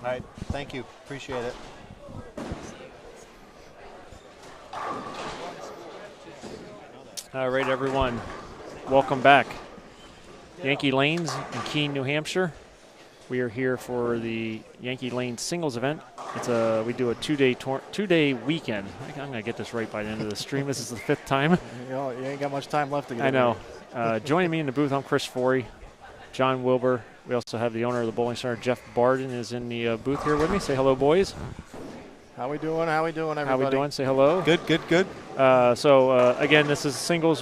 All right, thank you. Appreciate it. All right, everyone. Welcome back. Yankee Lanes in Keene, New Hampshire. We are here for the Yankee Lane singles event. We do a two-day weekend. I'm going to get this right by the end of the stream. This is the 5th time. You ain't got much time left to get I know. Joining me in the booth, I'm Chris Forey, John Wilbur. We also have the owner of the bowling center, Jeff Barden, is in the booth here with me. Say hello, boys. How we doing? How we doing, everybody? How we doing? Say hello. Good. Again, this is singles,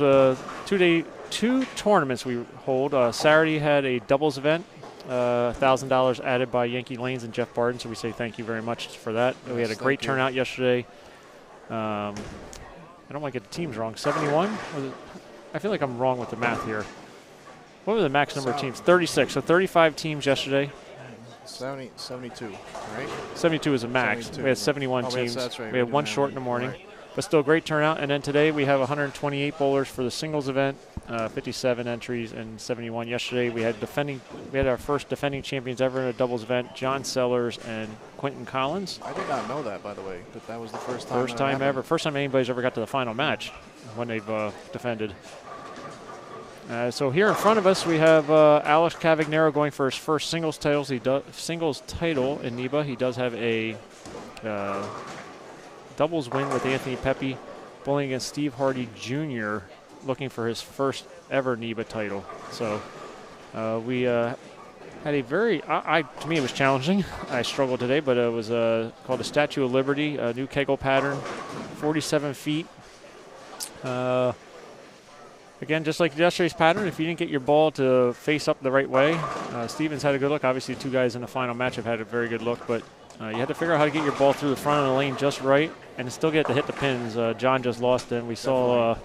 two tournaments we hold. Saturday had a doubles event, $1,000 added by Yankee Lanes and Jeff Barden, so we say thank you very much for that. Yes, we had a great turnout yesterday. I don't want to get the teams wrong. 71? I feel like I'm wrong with the math here. What were the max number of teams? 36. So 35 teams yesterday. 72, right? 72 is a max. 72. We had 71 teams. That's right. We had one short in the morning. Right. But still great turnout. And then today we have 128 bowlers for the singles event, 57 entries and 71 yesterday. We had our first defending champions ever in a doubles event, John Sellers and Quentin Collins. I did not know that, by the way, that was the first time. First time ever. First time anybody's ever got to the final match when they've defended. So here in front of us, we have Alex Cavagnero going for his first singles title in NEBA. He does have a doubles win with Anthony Pepe, bowling against Steve Hardy Jr., looking for his first ever NEBA title. So we had a very, to me it was challenging. I struggled today, but it was called a Statue of Liberty, a new Kegel pattern, 47 feet. Again, just like yesterday's pattern, if you didn't get your ball to face up the right way, Stevens had a good look. Obviously, 2 guys in the final match have had a very good look, but you had to figure out how to get your ball through the front of the lane just right and still get to hit the pins. John just lost it, and we saw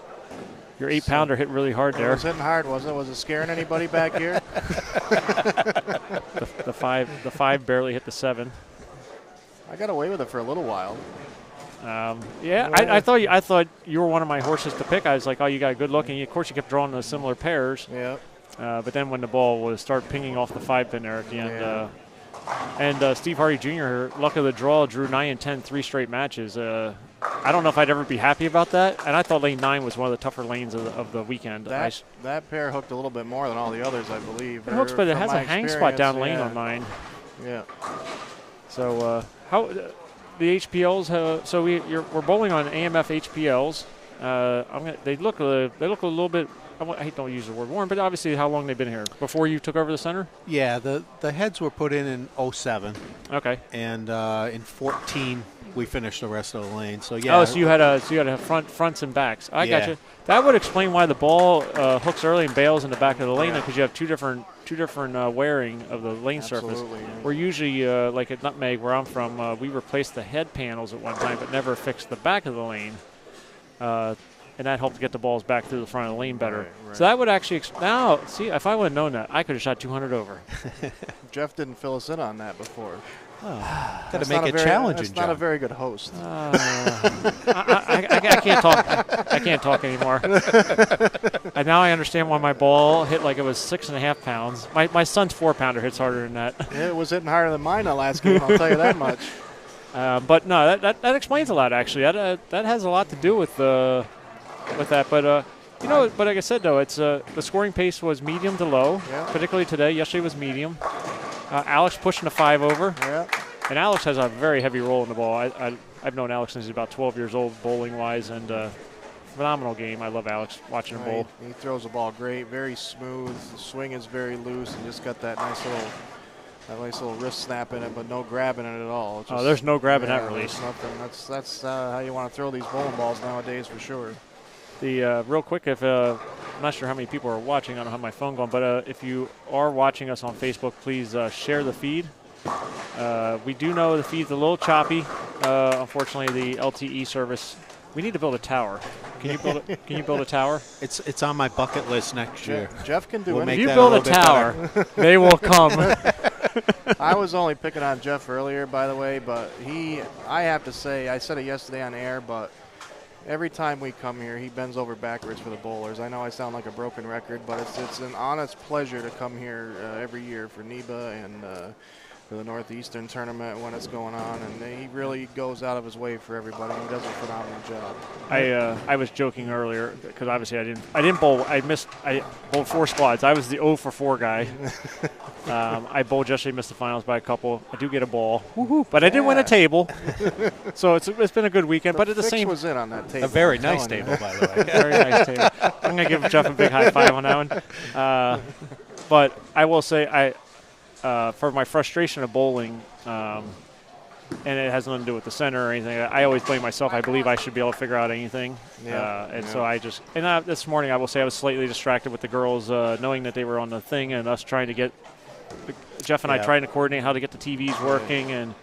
your 8-pounder hit really hard there. It was hitting hard, wasn't it? Was it scaring anybody back here? the five barely hit the 7. I got away with it for a little while. I thought you were one of my horses to pick. I was like, oh, you got a good look, and of course you kept drawing those similar pairs. Yeah. But then when the ball would start pinging off the 5-pin there at the end, and Steve Hardy Jr., luck of the draw, drew 9 and 10 3 straight matches. I don't know if I'd ever be happy about that, and I thought lane 9 was one of the tougher lanes of the weekend. That pair hooked a little bit more than all the others, I believe. It hooks, but it has a hang spot down lane on mine. Yeah. So how the HPLs? So we're bowling on AMF HPLs. They look a little bit. I hate to use the word worn, but obviously how long they've been here? Before you took over the center? Yeah, the heads were put in 07. Okay. And in 14 we finished the rest of the lane. So yeah. Oh, so you had a fronts and backs. I got you. That would explain why the ball hooks early and bails in the back of the lane, because you have two different wearing of the lane surface. We're usually like at Nutmeg, where I'm from, we replaced the head panels at one time, but never fixed the back of the lane. And that helped get the balls back through the front of the lane better. Right. So that would actually now see, if I would have known that, I could have shot 200 over. Jeff didn't fill us in on that before. Oh. Got to make it challenging. That's not a very good host. I can't talk. I can't talk anymore. And now I understand why my ball hit like it was 6.5 pounds. My son's 4-pounder hits harder than that. Yeah, it was hitting harder than mine the last game. I'll tell you that much. But no, that explains a lot actually. That has a lot to do with that. But but like I said though, it's the scoring pace was medium to low, particularly today. Yesterday was medium. Alex pushing the 5 over. Yeah. And Alex has a very heavy roll in the ball. I've known Alex since he's about 12 years old, bowling-wise, and phenomenal game. I love Alex, watching him bowl. He throws the ball great, very smooth. The swing is very loose, and just got that nice little wrist snap in it, but no grabbing it at all. Just, there's no grabbing that release. Nothing. That's how you want to throw these bowling balls nowadays for sure. The real quick, if I'm not sure how many people are watching. I don't have my phone going, but if you are watching us on Facebook, please share the feed. We do know the feed's a little choppy. Unfortunately, the LTE service. We need to build a tower. Can you build? Can you build a tower? It's on my bucket list next year. Jeff can do We'll it. make If you that build a little bit tower, better. they will come. I was only picking on Jeff earlier, by the way, but I have to say, I said it yesterday on air, but every time we come here, he bends over backwards for the bowlers. I know I sound like a broken record, but it's an honest pleasure to come here every year for NEBA and for the Northeastern tournament when it's going on, and he really goes out of his way for everybody and does a phenomenal job. I was joking earlier because obviously I didn't bowl. I bowled 4 squads. I was the 0 for 4 guy. I bowled yesterday, missed the finals by a couple. I do get a ball, but I did win a table. So it's been a good weekend. But at the same, was in on that table. A very nice table, by the way. very nice table. I'm gonna give Jeff a big high five on that one. But I will say for my frustration of bowling, and it has nothing to do with the center or anything. I always blame myself. I believe I should be able to figure out anything. So I just this morning I will say I was slightly distracted with the girls, knowing that they were on the thing and us trying to get Jeff and I trying to coordinate how to get the TVs working and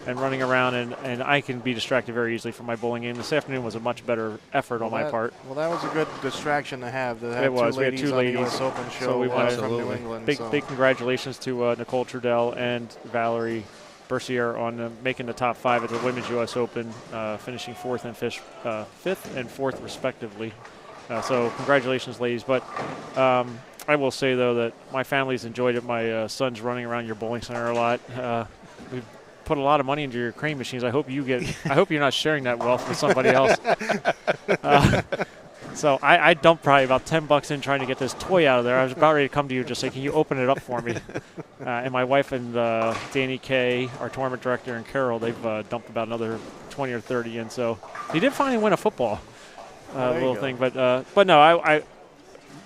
running around, and I can be distracted very easily from my bowling game. This afternoon was a much better effort on my part. Well, that was a good distraction to have. It was. We had 2 ladies. On the US Open show So we won from New England. Big congratulations to Nicole Trudell and Valerie Bercier on making the top 5 at the Women's U.S. Open, finishing 4th and 5th and 4th respectively. So congratulations, ladies. But I will say, though, that my family's enjoyed it. My son's running around your bowling center a lot. We've put a lot of money into your crane machines. I hope you're not sharing that wealth with somebody else. So I dumped probably about $10 in trying to get this toy out of there. I was about ready to come to you and just say, can you open it up for me? And my wife and Danny Kay, our tournament director, and Carol, they've dumped about another 20 or 30 in. So he did finally win a football little thing. But no,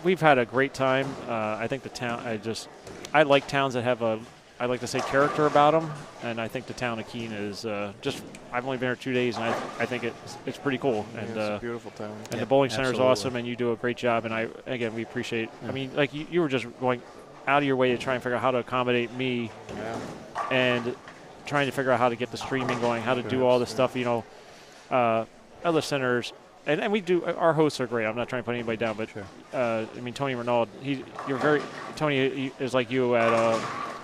we've had a great time. I think the town, I like towns that have I like to say character about them, and I think the town of Keene is I've only been here 2 days, and I think it's pretty cool. And it's a beautiful town. And the bowling center is awesome, and you do a great job. And again, we appreciate. I mean, like you were just going out of your way to try and figure out how to accommodate me, and trying to figure out how to get the streaming going, how to do all this stuff. Other centers. And we do. Our hosts are great. I'm not trying to put anybody down, but I mean, Tony Renaud. Tony is like you at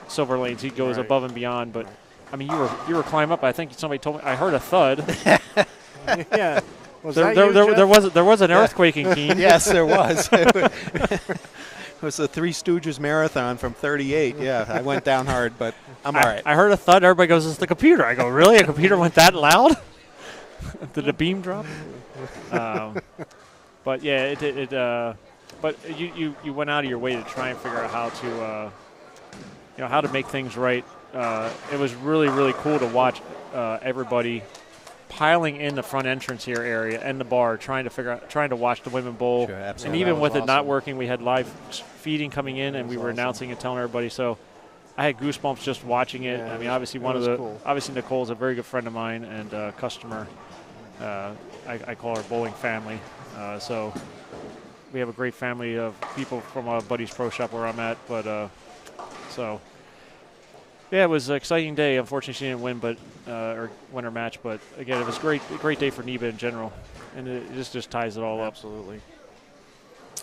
Silver Lanes. He goes above and beyond. But I mean, you were climbing up. I think somebody told me. I heard a thud. Yeah. There was an earthquake in Keene. Yes, there was. It was the Three Stooges marathon from 38. Yeah, I went down hard, but I'm all right. I heard a thud. Everybody goes, "It's the computer." I go, "Really? A computer went that loud?" Did the beam drop? But yeah, but you went out of your way to try and figure out how to how to make things right. It was really, really cool to watch everybody piling in the front entrance here area and the bar, trying to watch the women bowl. Sure, and even with it not working, we had live feeding coming in, and we were announcing and telling everybody. So I had goosebumps just watching it. I mean, obviously obviously Nicole's a very good friend of mine and customer. I call her bowling family. So we have a great family of people from Buddy's Pro Shop where I'm at. But so yeah, it was an exciting day. Unfortunately, she didn't win, or win her match. But again, it was a great day for NEBA in general, and it just ties it all up. Absolutely.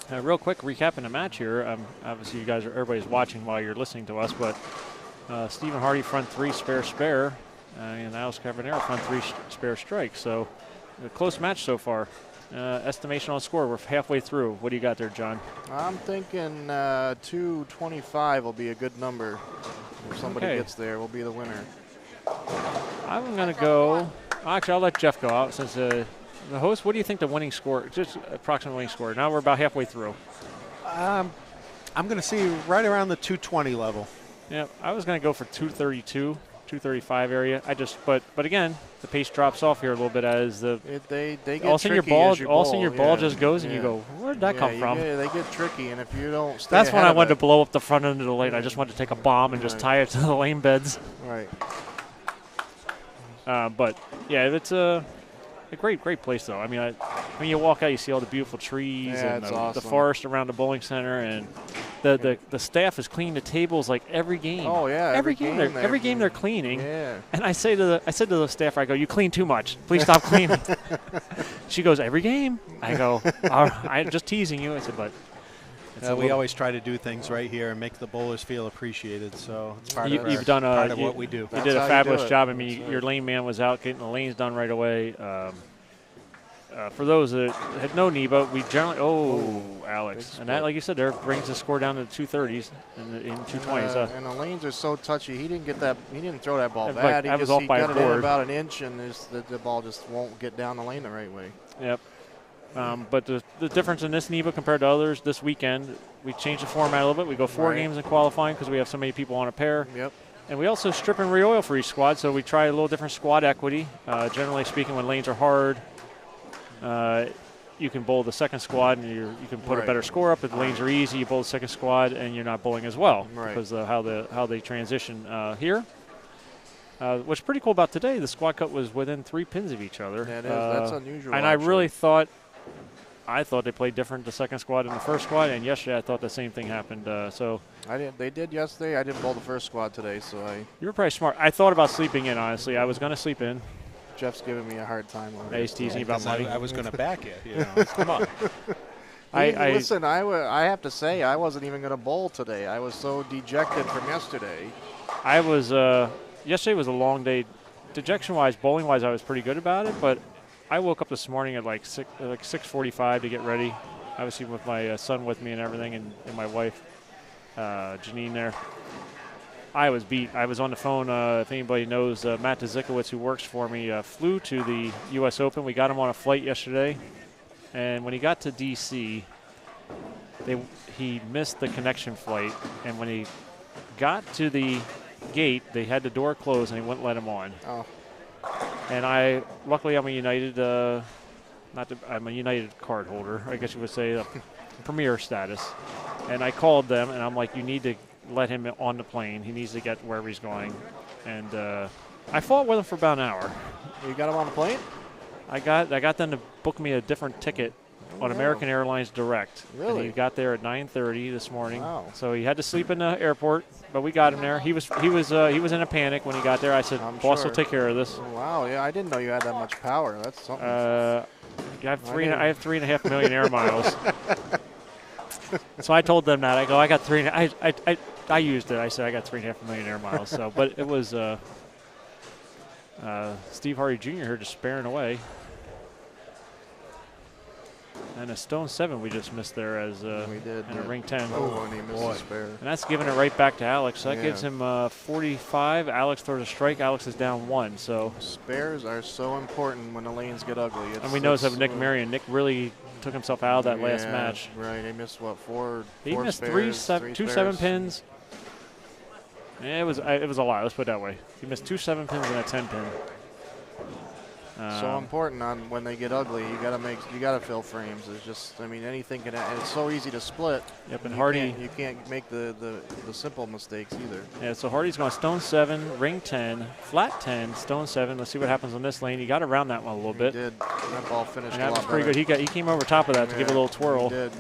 Real quick, recapping the match here. Obviously, everybody's watching while you're listening to us, but Stephen Hardy front 3 spare, and Alex Carbonero front 3 spare strike. So a close match so far. Estimation on score, we're halfway through. What do you got there, John? I'm thinking 225 will be a good number. If somebody gets there, will be the winner. I'm going to go. Actually, I'll let Jeff go out since the host. What do you think the winning score, just approximate winning score? Now we're about halfway through. I'm going to see right around the 220 level. Yeah, I was going to go for 232. 235 area. But again, the pace drops off here a little bit as they get all of a sudden your ball just goes and you go, where did that come from? Yeah, they get tricky, and if you don't stay that's when I wanted to blow blow up the front end of the lane. I just wanted to take a bomb and just tie it to the lane beds. Right. But yeah, it's a great place though. I mean, I mean, you walk out, you see all the beautiful trees and the awesome. forest around the bowling center, and the staff is cleaning the tables like every game. Oh yeah, every game they're cleaning. Yeah. And I said to the staff, I go, "You clean too much. Please stop cleaning." She goes, "Every game." I go, "I'm just teasing you." I said, "But." We always try to do things right here and make the bowlers feel appreciated. So it's part You've done part of what we do. You did a fabulous job. I mean, your lane man was out getting the lanes done right away. For those that had no NEBA, we generally Alex, and that, like you said, there brings the score down to the 230s and in 220s. And the lanes are so touchy. He didn't get that. He didn't throw that ball Like, bad. I was off by got a it in board. about an inch, and the ball just won't get down the lane the right way. Yep. But the difference in this NEBA compared to others this weekend, we changed the format a little bit. We go 4 games in qualifying because we have so many people on a pair. Yep. And we also strip and re-oil for each squad, so we try a little different squad equity. Generally speaking, when lanes are hard, you can bowl the second squad and you can put a better score up. If the lanes are easy, you bowl the second squad and you're not bowling as well because of how they transition here. What's pretty cool about today, the squad cut was within 3 pins of each other. That is, that's unusual. And actually. I really thought they played different the second squad and the first squad, and yesterday I thought the same thing happened. So They did yesterday. I didn't bowl the first squad today, so you were probably smart. I thought about sleeping in, honestly. I was going to sleep in. Jeff's giving me a hard time. He's teasing about money. I was going to back it. You know. Come on. Listen, I have to say, I wasn't even going to bowl today. I was so dejected from yesterday. I was yesterday was a long day. Dejection-wise, bowling-wise, I was pretty good about it, but I woke up this morning at like 6:45 to get ready, obviously with my son with me and everything, and my wife, Janine there. I was beat. I was on the phone. If anybody knows, Matt Dzikowicz, who works for me, flew to the U.S. Open. We got him on a flight yesterday, and when he got to D.C., he missed the connection flight, and when he got to the gate, they had the door closed, and they wouldn't let him on. Oh. And luckily, I'm a United, I'm a United card holder, I guess you would say, premier status. And I called them, and I'm like, you need to let him on the plane. He needs to get wherever he's going. And I fought with him for about an hour. You got him on the plane? I got them to book me a different ticket on American Airlines Direct. Really? And he got there at 9:30 this morning. Wow. So he had to sleep in the airport, but we got him there. He was in a panic when he got there. I said, "Boss will take care of this." Oh, wow, yeah, I didn't know you had that much power. That's something. I have 3.5 million air miles. So I told them that. I go, I got 3. I used it. I said I got 3.5 million air miles. So, but it was Steve Hardy Jr. here just sparing away. And a stone 7 we just missed there as we did, and a ring 10. Oh, and he missed a spare. And that's giving it right back to Alex. So that gives him 45. Alex throws a strike. Alex is down 1. So spares are so important when the lanes get ugly. And we noticed that Nick Marion. Nick really took himself out of that last match. Right. He missed what, 4? He missed spares, 2 7 pins. Yeah, it was a lot. Let's put it that way. He missed 2 7 pins and a 10 pin. So important on when they get ugly. You gotta fill frames. It's just, I mean, anything can. And it's so easy to split. Yep, and Hardy. You can't make the simple mistakes either. Yeah, so Hardy's going stone 7, ring 10, flat 10, stone 7. Let's see what happens on this lane. He got around that one a little bit. He did. That ball finished. And that a lot was pretty better. good. He came over top of that to give it a little twirl. He did.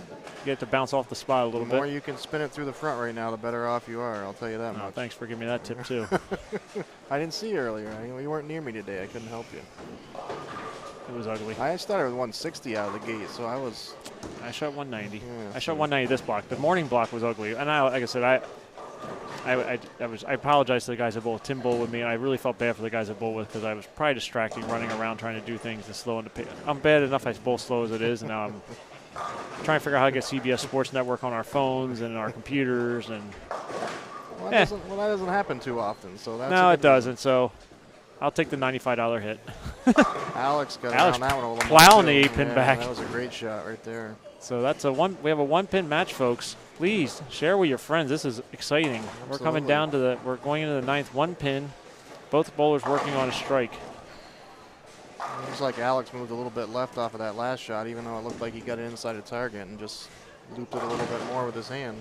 Get to bounce off the spot a little bit. The more you can spin it through the front right now, the better off you are. I'll tell you that much. Thanks for giving me that tip too. I didn't see you earlier. You weren't near me today. I couldn't help you. It was ugly. I started with 160 out of the gate, so I shot 190. Yeah, I shot 190 this block. The morning block was ugly, and like I said, I apologize to the guys that bowl. Tim bowled with me, and I really felt bad for the guys that bowled with because I was probably distracting, running around trying to do things and slowing the pace. I'm bad enough I bowl slow as it is, and now I'm trying to figure out how to get CBS Sports Network on our phones and our computers. And that doesn't happen too often. So that's no, it doesn't. So I'll take the $95 hit. Alex got around that one a little plowing the 8-pin back. That was a great shot right there. So that's we have a 1-pin match, folks. Please share with your friends. This is exciting. Absolutely. We're coming down to we're going into the 9th, 1-pin. Both bowlers working on a strike. It looks like Alex moved a little bit left off of that last shot, even though it looked like he got it inside the target and just looped it a little bit more with his hand.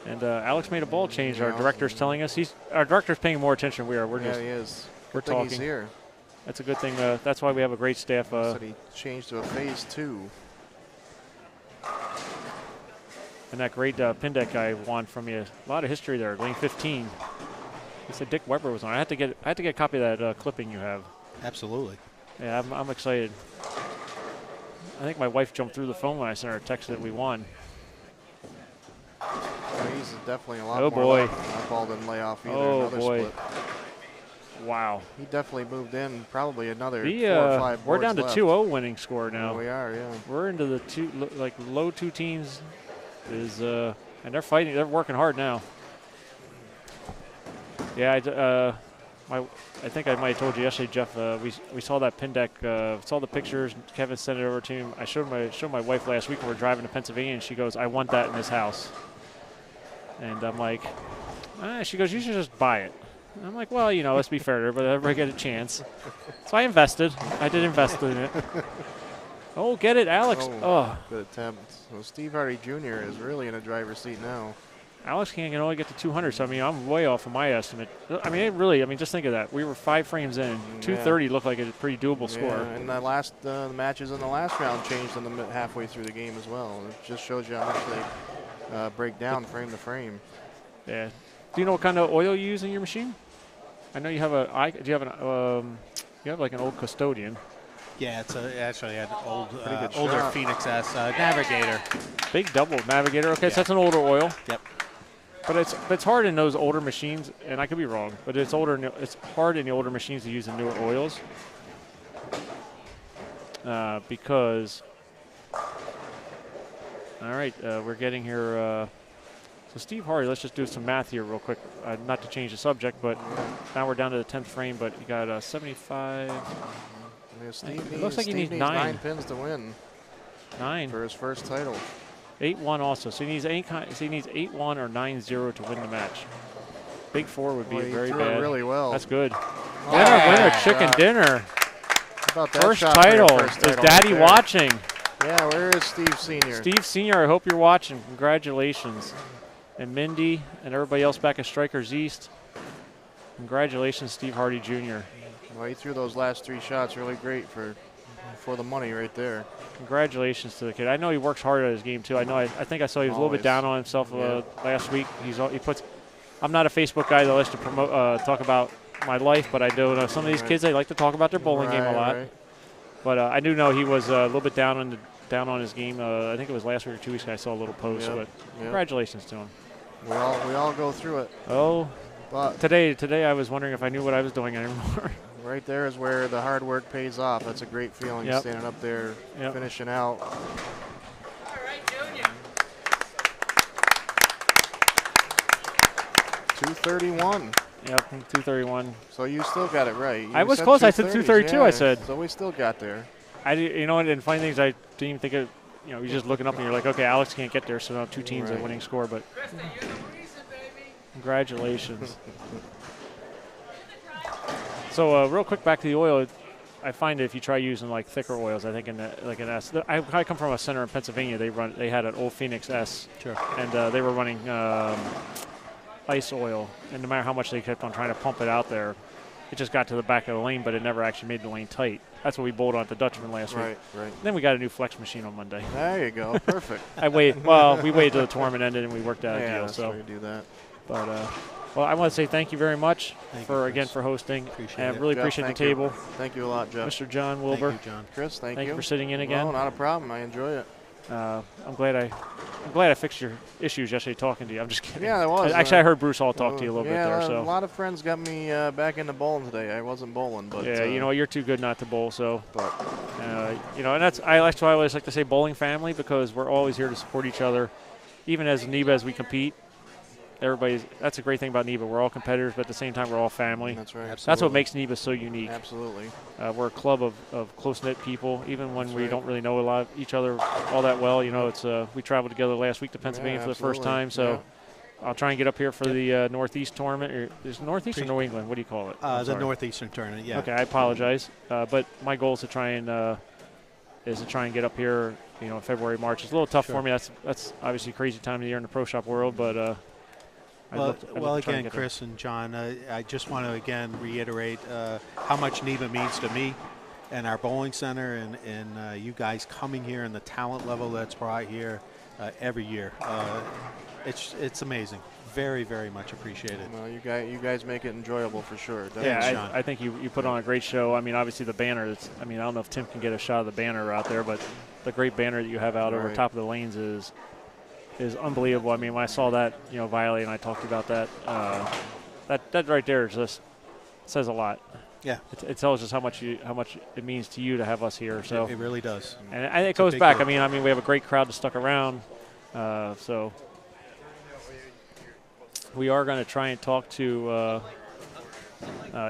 And Alex made a ball change. Our director's telling us our director's paying more attention than we are. He is. We're talking. He's here. That's a good thing. That's why we have a great staff. Said he changed to a phase 2. And that great pin deck guy won from you. A lot of history there. Lane 15. He said Dick Weber was on. I had to get a copy of that clipping you have. Absolutely. Yeah, I'm excited. I think my wife jumped through the phone when I sent her a text that we won. He's definitely a lot Oh, more. boy. That ball didn't lay off either. Oh, Another boy. split. Wow. He definitely moved in probably another 4 or 5 we're down to boards 2-0 winning score now. Oh, we are, yeah. We're into the low 2 teams and they're fighting. They're working hard now. Yeah, I think I might have told you yesterday, Jeff. We saw that pin deck. Saw the pictures. Kevin sent it over to him. I showed my wife last week when we were driving to Pennsylvania, and she goes, "I want that in this house." And I'm like, she goes, "You should just buy it." And I'm like, "Well, let's be fair, but everybody get a chance." So I invested. I did invest in it. Oh, get it, Alex. Oh. Good attempt. Well, Steve Hardy Jr. is really in a driver's seat now. Alex can only get to 200, so I'm way off of my estimate. Just think of that. We were 5 frames in. 230 looked like a pretty doable score. And the matches in the last round changed in the halfway through the game as well. It just shows you how much they break down frame to frame. Yeah. Do you know what kind of oil you use in your machine? I know you have you have like an old custodian. Yeah, it's actually an old, good older shot. Phoenix S Navigator. Big double Navigator. Okay, so that's an older oil. Yep. But it's hard in those older machines, and I could be wrong, but it's hard in the older machines to use the newer oils because. All right, we're getting here. So Steve Hardy, let's just do some math here real quick. Not to change the subject, but now we're down to the 10th frame. But you got 75. Steve looks like he needs 9 pins to win. 9 for his first title. 8-1 also. So he needs 8-1 or 9-0 to win the match. Big 4 would be very bad. It really well. That's good. Winner, chicken dinner. How about that First shot title. for your first Is title Daddy right there? watching? Yeah, where is Steve Sr.? Steve Sr., I hope you're watching. Congratulations. And Mindy and everybody else back at Strikers East. Congratulations, Steve Hardy Jr. Well, he threw those last 3 shots really great for the money right there. Congratulations to the kid. I know he works hard at his game too. I think I saw he was a little bit down on himself last week. I'm not a Facebook guy that likes to talk about my life, but I do know some of these kids, they like to talk about their bowling game a lot. Right. But I do know he was a little bit down on his game. I think it was last week or 2 weeks ago I saw a little post. But congratulations to him. We all go through it. Oh, but today I was wondering if I knew what I was doing anymore. Right there is where the hard work pays off. That's a great feeling, standing up there, finishing out. All right, Junior. 231. Yep, 231. So you still got it right. I was close. I said 232. Yeah, I said. So we still got there. And funny things, I didn't even think of. You're just looking up and you're like, okay, Alex can't get there, so now 2 teams are winning score. But Krista, you're the reason, baby. congratulations. So real quick, back to the oil. I find that if you try using like thicker oils, I think an S. I come from a center in Pennsylvania. They had an old Phoenix S, and they were running ice oil. And no matter how much they kept on trying to pump it out there, it just got to the back of the lane, but it never actually made the lane tight. That's what we bowled on at the Dutchman last week. Right. Then we got a new flex machine on Monday. There you go. Perfect. We waited till the tournament ended and we worked out a deal. That's why you do that. But well, I want to say thank you very much for hosting. Appreciate it. Really Jeff, appreciate the thank you. table. Thank you a lot, Jeff. Mr. John Wilbur. Thank you, John. Chris, thank you for sitting in again. No, not a problem. I enjoy it. I'm glad I fixed your issues yesterday talking to you. I'm just kidding. Yeah, there was. Actually, I heard Bruce Hall talk to you a little bit there. So a lot of friends got me back into bowling today. I wasn't bowling, but yeah, you're too good not to bowl. So, but and that's why I always like to say bowling family, because we're always here to support each other, even as NEBA as we compete. That's a great thing about NEBA. We're all competitors, but at the same time, we're all family. That's right. Absolutely. That's what makes NEBA so unique. Absolutely. We're a club of close-knit people, even when we don't really know each other all that well. It's we traveled together last week to Pennsylvania for the first time, so I'll try and get up here for the Northeast tournament. Is it Northeast or New England? What do you call it? The Northeastern tournament, yeah. Okay, I apologize. But my goal is to try and get up here, in February, March. It's a little tough for me. That's obviously a crazy time of the year in the pro shop world, but Well, again, Chris and John, I just want to again reiterate how much NEBA means to me and our bowling center, and you guys coming here and the talent level that's brought here every year. It's amazing. Very, very much appreciated. Well, you guys make it enjoyable for sure. Yeah, I think you put on a great show. I mean, obviously the banner. I don't know if Tim can get a shot of the banner out there, but the great banner that you have out over top of the lanes is unbelievable. I mean, when I saw that, Violet and I talked about that, that right there just says a lot. Yeah, it tells us how much it means to you to have us here. So it really does, and it goes back. Group. I mean, we have a great crowd that stuck around. So we are going to try and talk to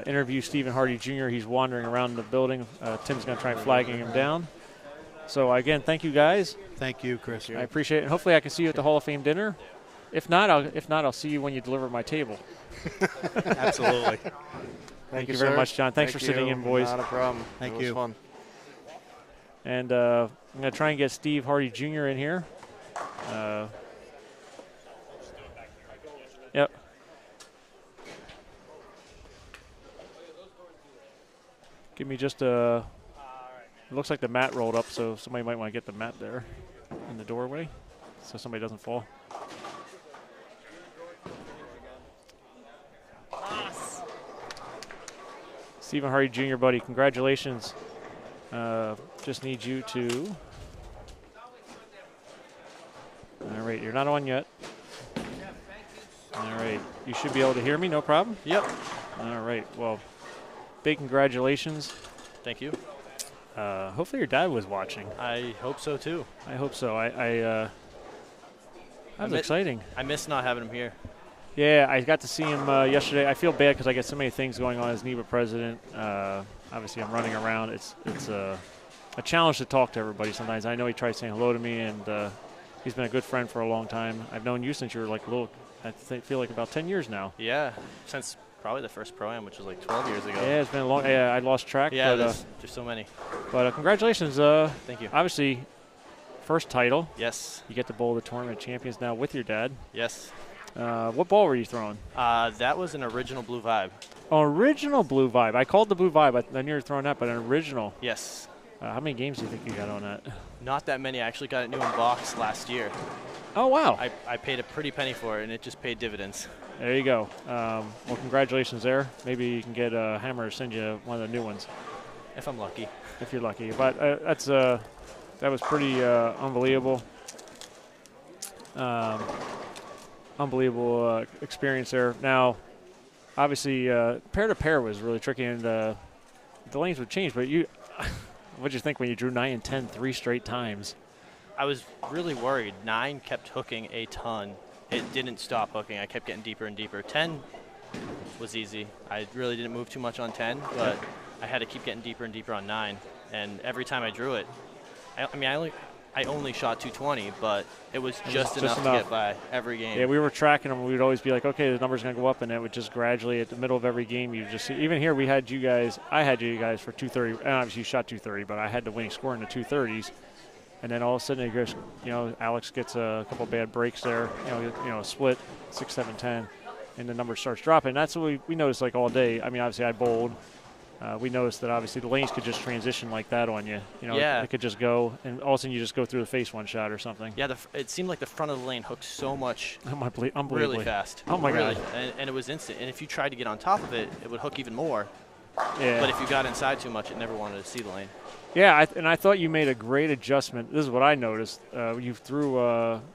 interview Stephen Hardy Jr. He's wandering around the building. Tim's going to try flagging him down. So again, thank you guys. Thank you, Chris. I appreciate it. And hopefully I can see you at the Hall of Fame dinner. If not, I'll see you when you deliver my table. Absolutely. Thank you very much, John. Thanks for sitting in, boys. Not a problem. Thank you. It was fun. And I'm going to try and get Steve Hardy Jr. in here. Yep. Give me just a. It looks like the mat rolled up, so somebody might want to get the mat there in the doorway so somebody doesn't fall. Stephen Hardy Jr., buddy, congratulations. Just need you to. All right, you're not on yet. All right, you should be able to hear me, no problem? Yep. All right, well, big congratulations. Thank you. Hopefully your dad was watching. I hope so, too. I hope so. That was exciting. I miss not having him here. Yeah, I got to see him yesterday. I feel bad because I get so many things going on as NEBA president. Obviously, I'm running around. It's a challenge to talk to everybody sometimes. I know he tried saying hello to me, and he's been a good friend for a long time. I've known you since you were like little. I feel like about 10 years now. Yeah, since probably the first Pro-Am, which was like 12 years ago. Yeah, it's been a long. Yeah, I lost track. Yeah, but, there's so many. But congratulations. Thank you. Obviously, first title. Yes. You get to bowl the tournament champions now with your dad. Yes. What ball were you throwing? That was an original Blue Vibe. Original Blue Vibe. I called the Blue Vibe. I knew you were throwing that, but an original. Yes. How many games do you think you got on that? Not that many. I actually got it new in box last year. Oh, wow. I paid a pretty penny for it, and it just paid dividends. There you go. Well, congratulations there. Maybe you can get a Hammer to send you one of the new ones. If I'm lucky. If you're lucky. But that was pretty unbelievable. Unbelievable experience there. Now, obviously, pair-to-pair was really tricky, and the lanes would change. But what did you think when you drew 9 and 10 3 straight times? I was really worried. 9 kept hooking a ton. It didn't stop hooking. I kept getting deeper and deeper. 10 was easy. I really didn't move too much on 10, but I had to keep getting deeper and deeper on 9. And every time I drew it, I only shot 220, but it was just enough to get by every game. Yeah, we were tracking them. We would always be like, okay, the number's going to go up, and it would just gradually, at the middle of every game, you just see. Even here, I had you guys for 230, and obviously you shot 230, but I had the winning score in the 230s. And then all of a sudden, it goes, Alex gets a couple bad breaks there, a split, 6, 7, 10, and the number starts dropping. That's what we noticed like all day. I mean, obviously I bowled. We noticed that obviously the lanes could just transition like that on you. Yeah. It could just go, and all of a sudden you just go through the face one shot or something. Yeah, it seemed like the front of the lane hooked so much Unbelievably fast. Oh, my God. And it was instant. And if you tried to get on top of it, it would hook even more. Yeah. But if you got inside too much, it never wanted to see the lane. Yeah, and I thought you made a great adjustment. This is what I noticed. You threw,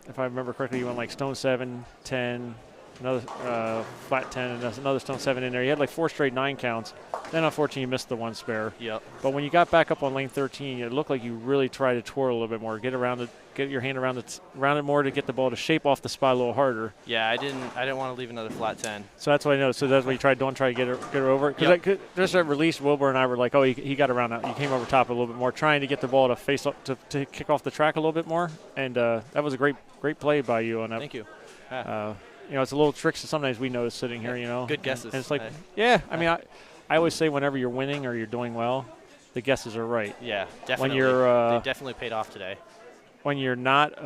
if I remember correctly, you went like stone 7, 10, another flat 10, and another stone 7 in there. You had like 4 straight 9 counts. Then unfortunately you missed the one spare. Yep. But when you got back up on lane 13, it looked like you really tried to twirl a little bit more, get around it, get your hand around it more to get the ball to shape off the spot a little harder. Yeah, I didn't want to leave another flat 10. So that's what I noticed. So that's what you tried. Don't try to get her over. Because just at release, Wilbur and I were like, oh, he got around that. You came over top a little bit more, trying to get the ball to face up to kick off the track a little bit more. And that was a great play by you on that. Thank you. It's a little tricks that sometimes we notice sitting here. Good guesses. And it's like, I always say whenever you're winning or you're doing well, the guesses are right. Yeah, definitely. They definitely paid off today. When you're not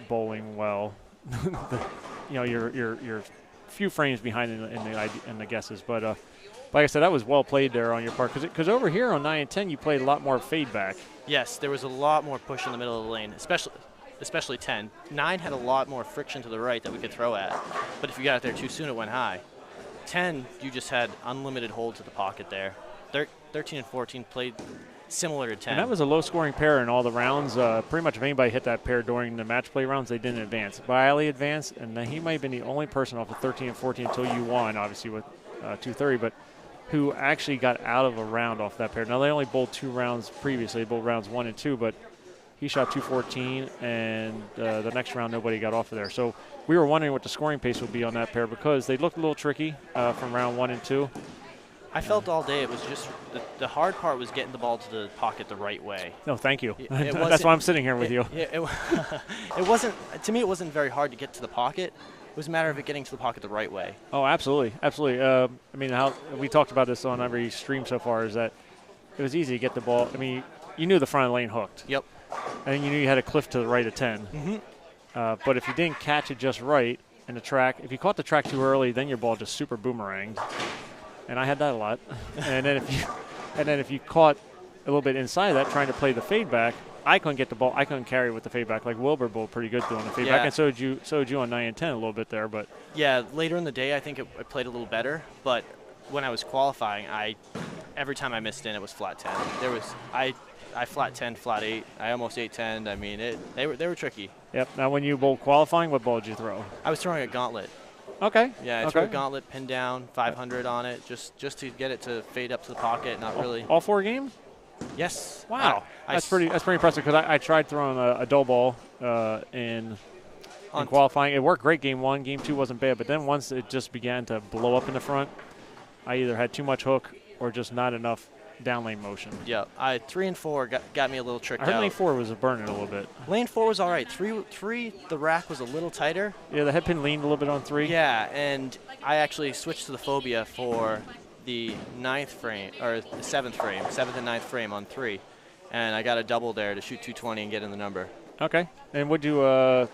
bowling well, you're few frames behind in the guesses. But like I said, that was well played there on your part because over here on 9 and 10 you played a lot more fade back. Yes, there was a lot more push in the middle of the lane, especially 10. 9 had a lot more friction to the right that we could throw at, but if you got it there too soon, it went high. 10, you just had unlimited hold to the pocket there. 13 and 14 played similar to 10. And that was a low-scoring pair in all the rounds. Pretty much if anybody hit that pair during the match play rounds, they didn't advance. Biley advanced, and then he might have been the only person off of 13 and 14 until you won, obviously, with 230, but who actually got out of a round off that pair. Now, they only bowled 2 rounds previously. They bowled rounds 1 and 2, but he shot 214, and the next round nobody got off of there. So we were wondering what the scoring pace would be on that pair because they looked a little tricky from round 1 and 2. I felt all day it was just the hard part was getting the ball to the pocket the right way. No, thank you. That's why I'm sitting here with you. It wasn't, to me, it wasn't very hard to get to the pocket. It was a matter of it getting to the pocket the right way. Oh, absolutely. Absolutely. I mean, how we talked about this on every stream so far is that it was easy to get the ball. I mean, you knew the front of the lane hooked. Yep. And you knew you had a cliff to the right of 10. Mm-hmm. But if you didn't catch it just right in the track, if you caught the track too early, then your ball just super boomeranged. And I had that a lot. and then if you caught a little bit inside of that trying to play the fade back, I couldn't get the ball. I couldn't carry with the fade back. Like Wilbur bowled pretty good doing the fade back, and so did you on 9 and 10 a little bit there. But yeah, later in the day I think it played a little better. But when I was qualifying, every time I missed in it was flat 10. I flat 10, flat 8. I almost 8-10. I mean, they were tricky. Yep. Now when you bowled qualifying, what ball did you throw? I was throwing a gauntlet. Okay. Yeah, I threw a gauntlet, pin down, 500 on it, just to get it to fade up to the pocket, not really. All 4 games? Yes. Wow. That's pretty impressive because I tried throwing a dull ball in qualifying. It worked great game 1. Game 2 wasn't bad, but then once it just began to blow up in the front, I either had too much hook or just not enough down lane motion. Yeah, 3 and 4 got me a little tricked I heard out. lane 4 was burning a little bit. Lane 4 was all right. 3, the rack was a little tighter. Yeah, the head pin leaned a little bit on 3. Yeah, and I actually switched to the phobia for the 9th frame, or the 7th frame, 7th and 9th frame on 3. And I got a double there to shoot 220 and get in the number. Okay. And would you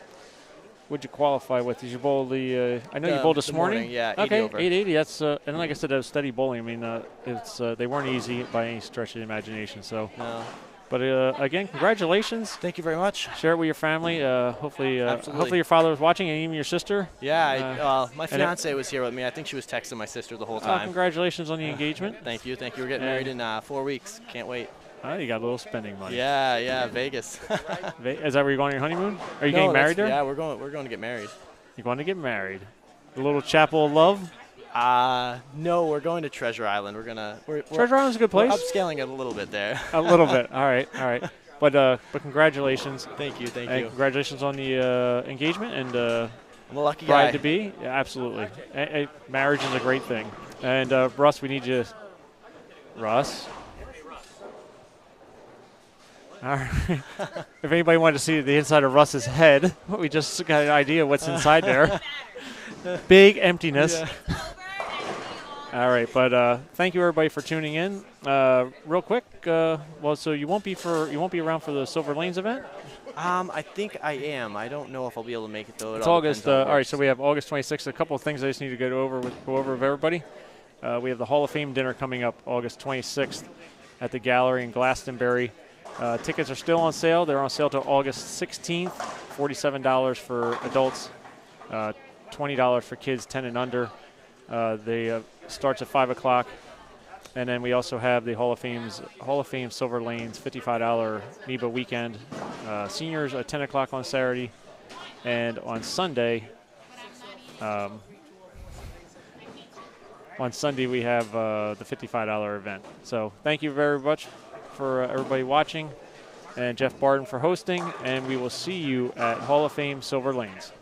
qualify with? Did you bowl the? I know you bowled this morning. Yeah, 80 okay, over. 880. That's and like I said, that was steady bowling. I mean, they weren't easy by any stretch of the imagination. So. No. But again, congratulations. Thank you very much. Share it with your family. Hopefully Absolutely. your father was watching, and even your sister. Yeah, my fiance was here with me. I think she was texting my sister the whole time. Congratulations on the engagement. Thank you. We're getting married in 4 weeks. Can't wait. Oh, you got a little spending money. Yeah, Vegas. Is that where you're going on your honeymoon? Are you getting married there? Yeah, we're going to get married. You're going to get married. The little chapel of love? No, we're going to Treasure Island. Treasure Island's a good place. We're upscaling it a little bit there. A little bit. All right. But congratulations. Thank you. And congratulations on the engagement and I'm a lucky bride guy. to be. Yeah, absolutely. Marriage is a great thing. And Russ, we need you. Russ. All right. If anybody wanted to see the inside of Russ's head, we just got an idea of what's inside there. Big emptiness. Yeah. All right, but thank you everybody for tuning in. Real quick, so you won't be around for the Silver Lanes event? I think I am. I don't know if I'll be able to make it though. It's August. All right, so we have August 26th. A couple of things I just need to go over with everybody. We have the Hall of Fame dinner coming up August 26th at the Gallery in Glastonbury. Tickets are still on sale. They're on sale till August 16th. $47 for adults, $20 for kids 10 and under. They starts at 5 o'clock. And then we also have the Hall of Fame Silver Lanes $55 NEBA weekend. Seniors at 10 o'clock on Saturday. And on Sunday, we have the $55 event. So thank you very much for everybody watching, and Jeff Barden for hosting, and we will see you at Hall of Fame Silver Lanes.